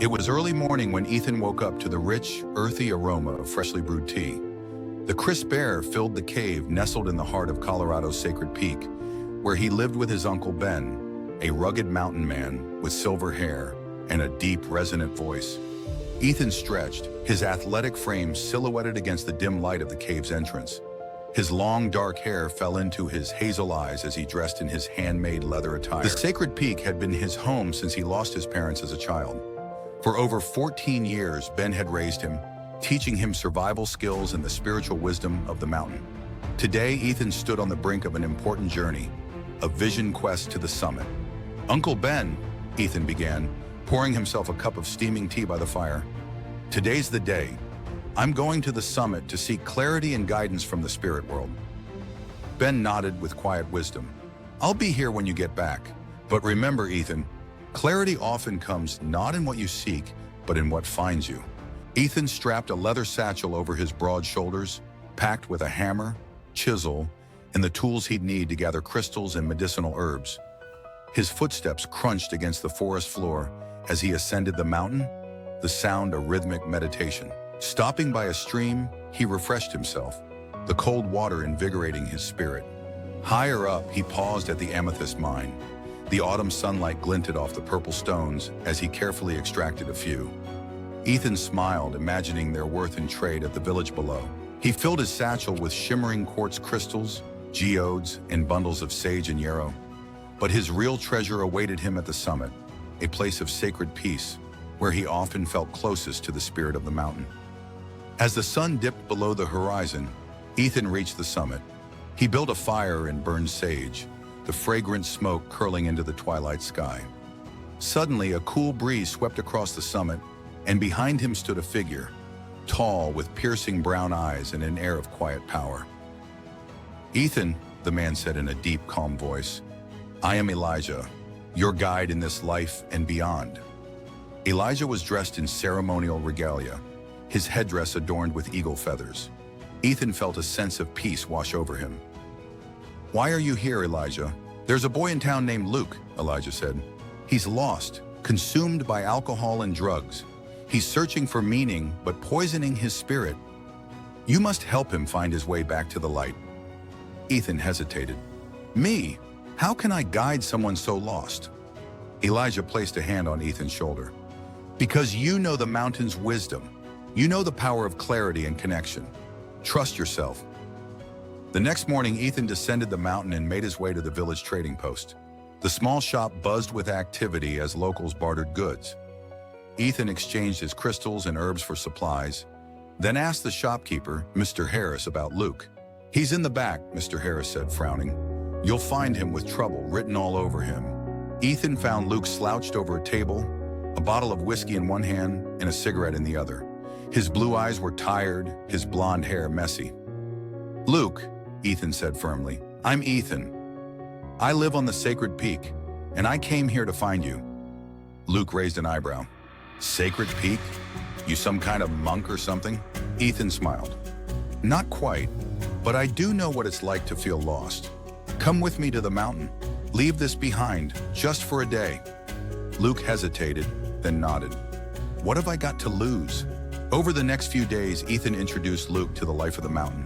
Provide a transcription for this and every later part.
It was early morning when Ethan woke up to the rich, earthy aroma of freshly brewed tea. The crisp air filled the cave nestled in the heart of Colorado's Sacred Peak, where he lived with his Uncle Ben, a rugged mountain man with silver hair and a deep, resonant voice. Ethan stretched, his athletic frame silhouetted against the dim light of the cave's entrance. His long, dark hair fell into his hazel eyes as he dressed in his handmade leather attire. The Sacred Peak had been his home since he lost his parents as a child. For over 14 years, Ben had raised him, teaching him survival skills and the spiritual wisdom of the mountain. Today, Ethan stood on the brink of an important journey, a vision quest to the summit. "Uncle Ben," Ethan began, pouring himself a cup of steaming tea by the fire. "Today's the day. I'm going to the summit to seek clarity and guidance from the spirit world." Ben nodded with quiet wisdom. "I'll be here when you get back. But remember, Ethan, clarity often comes not in what you seek, but in what finds you." Ethan strapped a leather satchel over his broad shoulders, packed with a hammer, chisel, and the tools he'd need to gather crystals and medicinal herbs. His footsteps crunched against the forest floor as he ascended the mountain, the sound a rhythmic meditation. Stopping by a stream, he refreshed himself, the cold water invigorating his spirit. Higher up, he paused at the amethyst mine. The autumn sunlight glinted off the purple stones as he carefully extracted a few. Ethan smiled, imagining their worth in trade at the village below. He filled his satchel with shimmering quartz crystals, geodes, and bundles of sage and yarrow. But his real treasure awaited him at the summit, a place of sacred peace, where he often felt closest to the spirit of the mountain. As the sun dipped below the horizon, Ethan reached the summit. He built a fire and burned sage, the fragrant smoke curling into the twilight sky. Suddenly, a cool breeze swept across the summit, and behind him stood a figure, tall, with piercing brown eyes and an air of quiet power. "Ethan," the man said in a deep, calm voice, "I am Elijah, your guide in this life and beyond." Elijah was dressed in ceremonial regalia, his headdress adorned with eagle feathers. Ethan felt a sense of peace wash over him. "Why are you here, Elijah?" "There's a boy in town named Luke," Elijah said. "He's lost, consumed by alcohol and drugs. He's searching for meaning, but poisoning his spirit. You must help him find his way back to the light." Ethan hesitated. "Me? How can I guide someone so lost?" Elijah placed a hand on Ethan's shoulder. "Because you know the mountain's wisdom. You know the power of clarity and connection. Trust yourself." The next morning, Ethan descended the mountain and made his way to the village trading post. The small shop buzzed with activity as locals bartered goods. Ethan exchanged his crystals and herbs for supplies, then asked the shopkeeper, Mr. Harris, about Luke. "He's in the back," Mr. Harris said, frowning. "You'll find him with trouble written all over him." Ethan found Luke slouched over a table, a bottle of whiskey in one hand and a cigarette in the other. His blue eyes were tired, his blonde hair messy. "Luke," Ethan said firmly, "I'm Ethan. I live on the Sacred Peak, and I came here to find you." Luke raised an eyebrow. "Sacred Peak? You some kind of monk or something?" Ethan smiled. "Not quite, but I do know what it's like to feel lost. Come with me to the mountain. Leave this behind, just for a day." Luke hesitated, then nodded. "What have I got to lose?" Over the next few days, Ethan introduced Luke to the life of the mountain.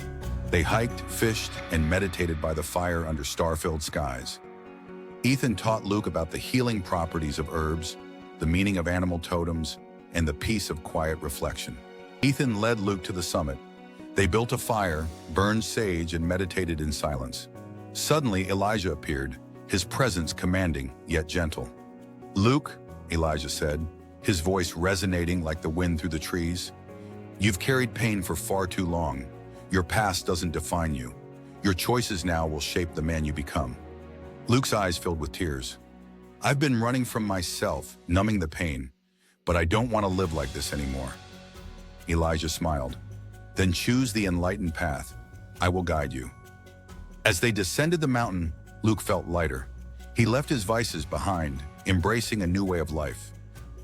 They hiked, fished, and meditated by the fire under star-filled skies. Ethan taught Luke about the healing properties of herbs, the meaning of animal totems, and the peace of quiet reflection. Ethan led Luke to the summit. They built a fire, burned sage, and meditated in silence. Suddenly, Elijah appeared, his presence commanding yet gentle. "Luke," Elijah said, his voice resonating like the wind through the trees, "you've carried pain for far too long. Your past doesn't define you. Your choices now will shape the man you become." Luke's eyes filled with tears. "I've been running from myself, numbing the pain, but I don't want to live like this anymore." Elijah smiled. "Then choose the enlightened path. I will guide you." As they descended the mountain, Luke felt lighter. He left his vices behind, embracing a new way of life.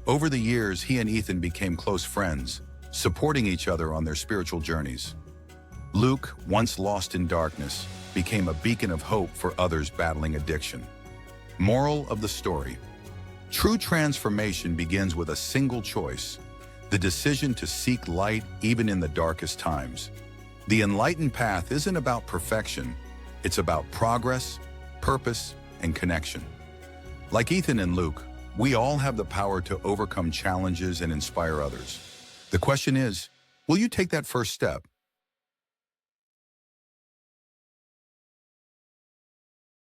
Over the years, he and Ethan became close friends, supporting each other on their spiritual journeys. Luke, once lost in darkness, became a beacon of hope for others battling addiction. Moral of the story: True transformation begins with a single choice, the decision to seek light even in the darkest times. The enlightened path isn't about perfection, it's about progress, purpose, and connection. Like Ethan and Luke, we all have the power to overcome challenges and inspire others. The question is, will you take that first step?